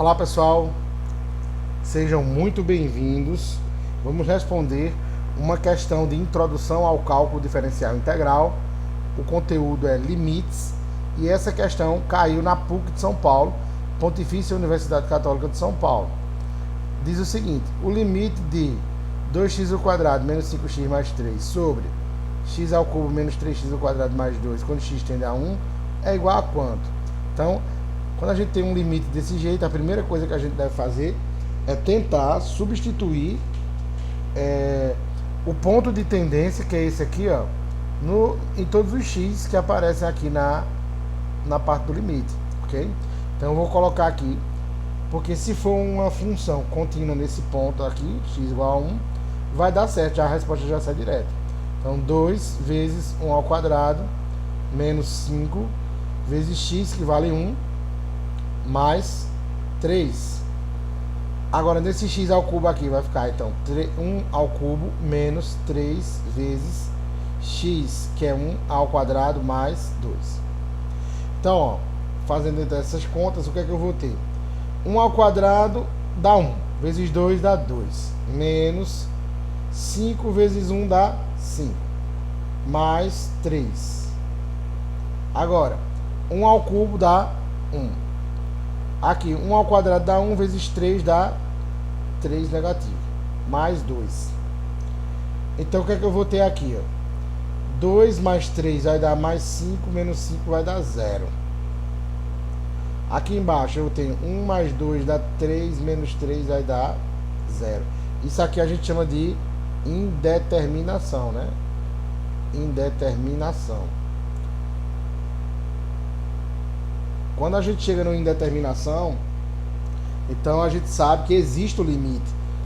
Olá pessoal, sejam muito bem-vindos. Vamos responder uma questão de introdução ao cálculo diferencial integral. O conteúdo é limites e essa questão caiu na PUC de São Paulo, Pontifícia Universidade Católica de São Paulo. Diz o seguinte: o limite de 2x² menos 5x mais 3 sobre x³ menos 3x² mais 2 quando x tende a 1 é igual a quanto? Então, quando a gente tem um limite desse jeito, a primeira coisa que a gente deve fazer é tentar substituir o ponto de tendência, que é esse aqui, ó, em todos os x que aparecem aqui na parte do limite, ok? Então eu vou colocar aqui, porque se for uma função contínua nesse ponto aqui, x igual a 1, vai dar certo, já a resposta já sai direta. Então 2 vezes 1² menos 5 vezes x, que vale 1, mais 3. Agora nesse x³ aqui vai ficar então 1³ menos 3 vezes x, que é 1² mais 2. Então, ó, fazendo essas contas, o que é que eu vou ter? 1² dá 1, vezes 2 dá 2, menos 5 vezes 1 dá 5, mais 3. Agora, 1³ dá 1. Aqui, 1² dá 1, vezes 3 dá 3 negativo, mais 2. Então, o que é que eu vou ter aqui? Ó? 2 mais 3 vai dar mais 5, menos 5 vai dar 0. Aqui embaixo eu tenho 1 mais 2 dá 3, menos 3 vai dar 0. Isso aqui a gente chama de indeterminação, né? Indeterminação. Quando a gente chega no indeterminação, então a gente sabe que existe o limite.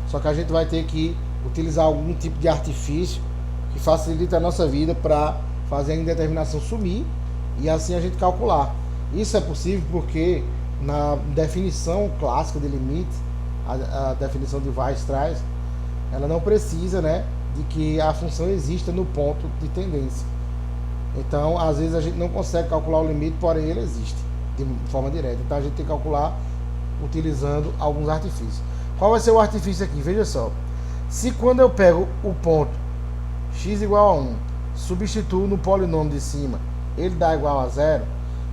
Só que a gente vai ter que utilizar algum tipo de artifício que facilita a nossa vida para fazer a indeterminação sumir e assim a gente calcular. Isso é possível porque na definição clássica de limite, a definição de Weierstrass, ela não precisa, né, de que a função exista no ponto de tendência. Então, às vezes a gente não consegue calcular o limite, porém ele existe de forma direta. Então a gente tem que calcular utilizando alguns artifícios. Qual vai ser o artifício aqui? Veja só. Se quando eu pego o ponto x igual a 1, substituo no polinômio de cima, ele dá igual a 0,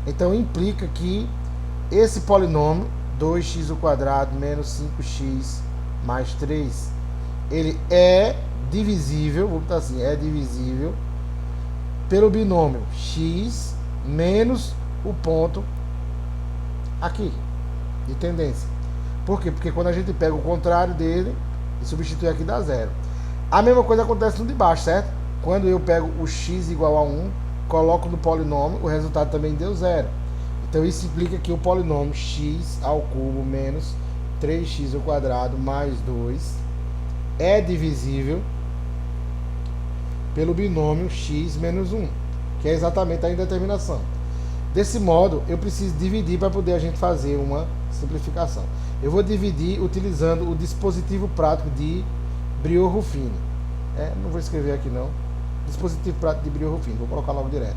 então implica que esse polinômio, 2x² menos 5x mais 3, ele é divisível, vou botar assim, é divisível pelo binômio x menos o ponto aqui, de tendência. Por quê? Porque quando a gente pega o contrário dele e substitui aqui dá 0. A mesma coisa acontece no de baixo, certo? Quando eu pego o x igual a 1, coloco no polinômio, o resultado também deu 0. Então isso implica que o polinômio x² menos 3x² mais 2 é divisível pelo binômio x menos 1, que é exatamente a indeterminação. Desse modo, eu preciso dividir para poder a gente fazer uma simplificação. Eu vou dividir utilizando o dispositivo prático de Brillouin-Ruffini. Não vou escrever aqui não. Dispositivo prático de Brillouin-Ruffini, vou colocar logo direto.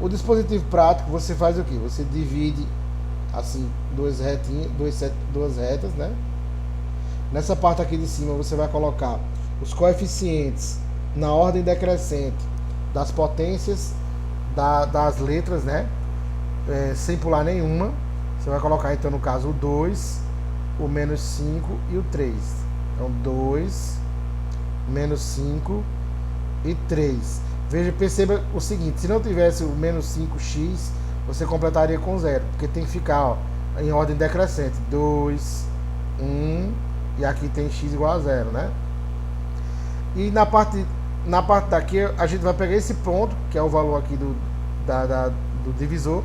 O dispositivo prático, você faz o quê? Você divide assim duas retas, né? Nessa parte aqui de cima você vai colocar os coeficientes na ordem decrescente das potências das letras, né? Sem pular nenhuma. Você vai colocar então no caso o 2, o menos 5 e o 3. Então 2, menos 5 e 3. Veja, perceba o seguinte: se não tivesse o menos 5x, você completaria com 0, porque tem que ficar, ó, em ordem decrescente: 2, 1 e aqui tem x igual a 0, né? E na parte daqui a gente vai pegar esse ponto, que é o valor aqui do divisor,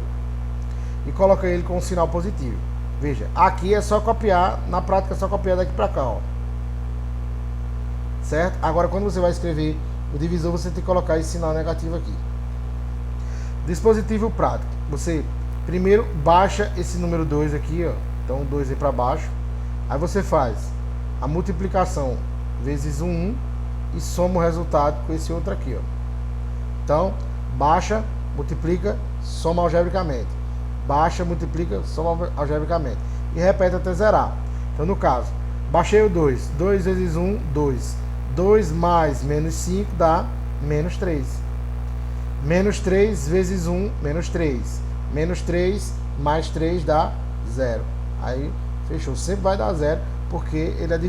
e coloca ele com um sinal positivo. Veja, aqui é só copiar, na prática é só copiar daqui para cá, ó. Certo? Agora quando você vai escrever o divisor, você tem que colocar esse sinal negativo aqui. Dispositivo prático. Você primeiro baixa esse número 2 aqui, ó. Então 2 vem para baixo. Aí você faz a multiplicação vezes 1 e soma o resultado com esse outro aqui, ó. Então, baixa, multiplica, soma algebricamente. Baixa, multiplica, soma algebricamente. e repete até zerar. Então, no caso, baixei o 2. 2 vezes 1, 2. 2 mais menos 5 dá menos 3. Menos 3 vezes 1, menos 3. Menos 3 mais 3 dá 0. Aí, fechou. Sempre vai dar 0, porque ele é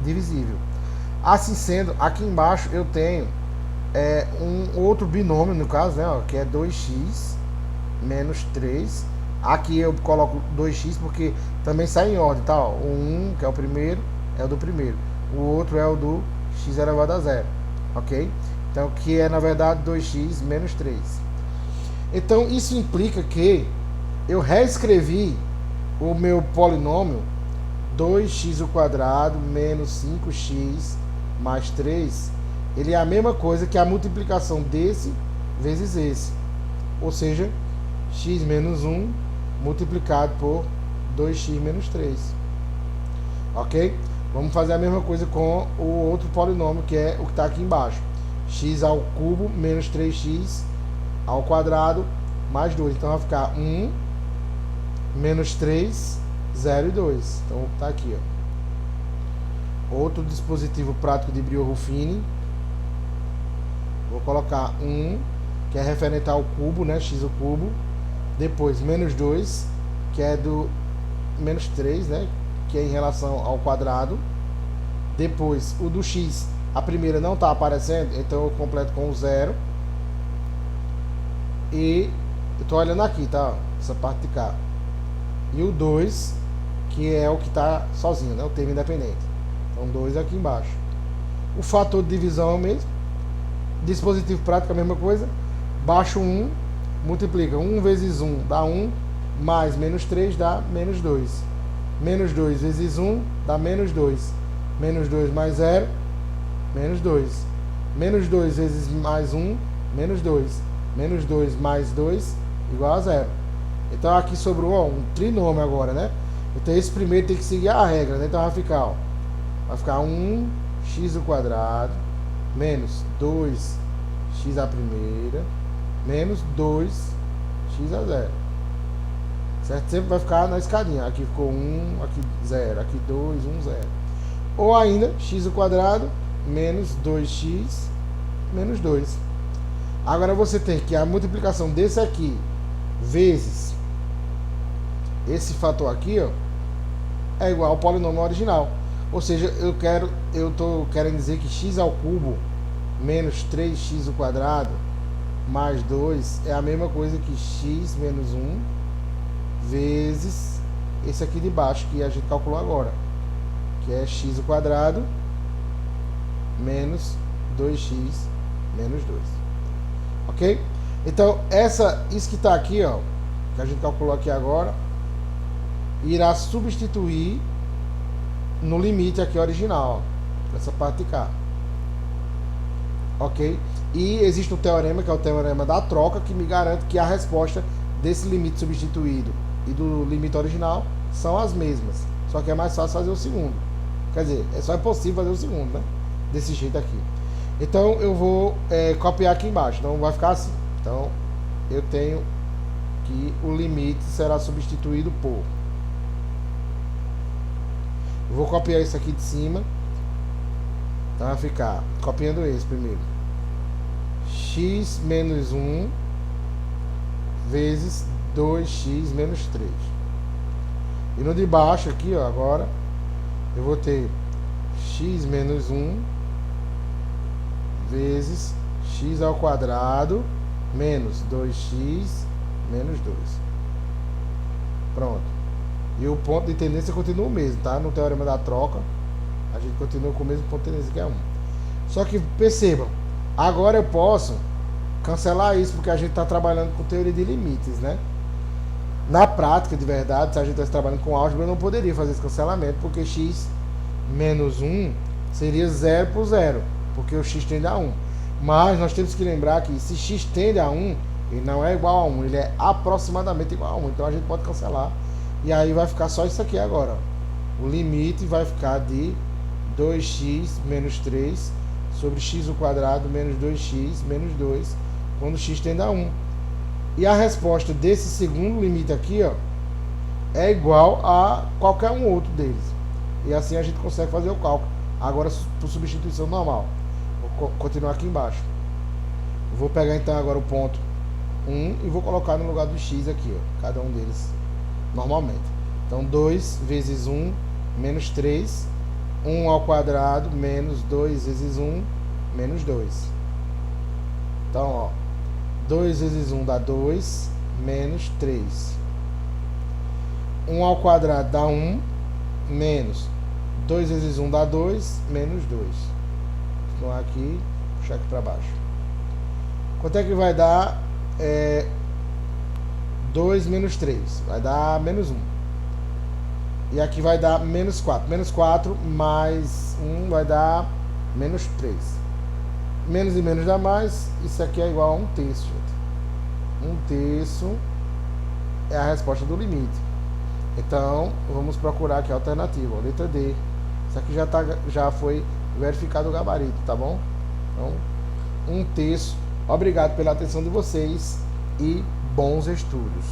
divisível. Assim sendo, aqui embaixo eu tenho um outro binômio, no caso, né, ó, que é 2x menos 3. Aqui eu coloco 2x porque também sai em ordem, tá? Ó, o 1, que é o primeiro, é o do primeiro. O outro é o do x elevado a 0, ok? Então, que é, na verdade, 2x menos 3. Então, isso implica que eu reescrevi o meu polinômio 2x² menos 5x mais 3. Ele é a mesma coisa que a multiplicação desse vezes esse. Ou seja, x menos 1 multiplicado por 2x menos 3. Ok? Vamos fazer a mesma coisa com o outro polinômio, que é o que está aqui embaixo. X ao cubo menos 3x ao quadrado mais 2. Então vai ficar 1 menos 3, 0 e 2. Então está aqui, ó. Outro dispositivo prático de Brio-Ruffini. Vou colocar 1, que é referente ao cubo, né? X ao cubo. Depois menos 2, que é do menos 3, né? Que é em relação ao quadrado. Depois o do x, a primeira não está aparecendo, então eu completo com o 0. E eu estou olhando aqui, tá? Essa parte de cá. E o 2, que é o que está sozinho, né? O termo independente. Então 2 aqui embaixo. O fator de divisão é o mesmo. Dispositivo prático é a mesma coisa. Baixo 1, multiplica 1 vezes 1 dá 1, mais menos 3 dá menos 2. Menos 2 vezes 1 dá menos 2. Menos 2 mais 0, menos 2. Menos 2 vezes mais 1, menos 2. Menos 2 mais 2, igual a 0. Então aqui sobrou, ó, um trinômio agora, né? Então esse primeiro tem que seguir a regra, né? Então vai ficar, ó, vai ficar 1x² menos 2x a primeira menos 2x a 0. Certo? Sempre vai ficar na escadinha. Aqui ficou 1, aqui 0, aqui 2, 1, 0. Ou ainda, x² menos 2x menos 2. Agora você tem que a multiplicação desse aqui vezes esse fator aqui, ó, é igual ao polinômio original. Ou seja, eu tô querendo dizer que x ao cubo menos 3x² mais 2 é a mesma coisa que x menos 1 vezes esse aqui de baixo que a gente calculou agora, que é x² menos 2x menos 2. Ok? Então, isso que está aqui, ó, que a gente calculou aqui agora, irá substituir no limite aqui original, ó, essa parte de cá. Ok? E existe um teorema, que é o teorema da troca, que me garante que a resposta desse limite substituído e do limite original são as mesmas. Só que é mais fácil fazer o segundo. Quer dizer, só é possível fazer o segundo, né? Desse jeito aqui. Então eu vou copiar aqui embaixo. Então vai ficar assim. Então eu tenho que o limite será substituído por... Eu vou copiar isso aqui de cima. Então vai ficar, copiando esse primeiro, x menos 1 vezes 2x menos 3. E no de baixo aqui, ó, agora eu vou ter x menos 1 vezes x ao quadrado menos 2x menos 2. Pronto. E o ponto de tendência continua o mesmo, tá? No teorema da troca, a gente continua com o mesmo ponto de tendência, que é 1. Só que percebam, agora eu posso cancelar isso, porque a gente está trabalhando com teoria de limites, né? Na prática, de verdade, se a gente estivesse trabalhando com álgebra, eu não poderia fazer esse cancelamento, porque x menos 1 seria 0 por 0, porque o x tende a 1. Mas nós temos que lembrar que se x tende a 1, ele não é igual a 1, ele é aproximadamente igual a 1. Então a gente pode cancelar, e aí vai ficar só isso aqui agora, ó. O limite vai ficar de 2x menos 3 sobre x ao quadrado menos 2x menos 2, quando x tende a 1. E a resposta desse segundo limite aqui, ó, é igual a qualquer um outro deles. E assim a gente consegue fazer o cálculo. Agora, por substituição normal. Vou continuar aqui embaixo. Vou pegar então agora o ponto 1 e vou colocar no lugar do x aqui, ó, cada um deles normalmente. Então 2 vezes 1 menos 3, 1 ao quadrado menos 2 vezes 1 menos 2. Então, ó, 2 vezes 1 dá 2 menos 3. 1 ao quadrado dá 1 menos 2 vezes 1 dá 2 menos 2. Vou aqui, puxar aqui para baixo. Quanto é que vai dar 2 menos 3? Vai dar menos 1. E aqui vai dar menos 4. Menos 4 mais 1 vai dar menos 3. Menos e menos dá mais. Isso aqui é igual a 1 terço, gente. 1 terço é a resposta do limite. Então, vamos procurar aqui a alternativa, ó, letra D. Isso aqui já foi verificado o gabarito, tá bom? Então, 1 terço. Obrigado pela atenção de vocês e bons estudos.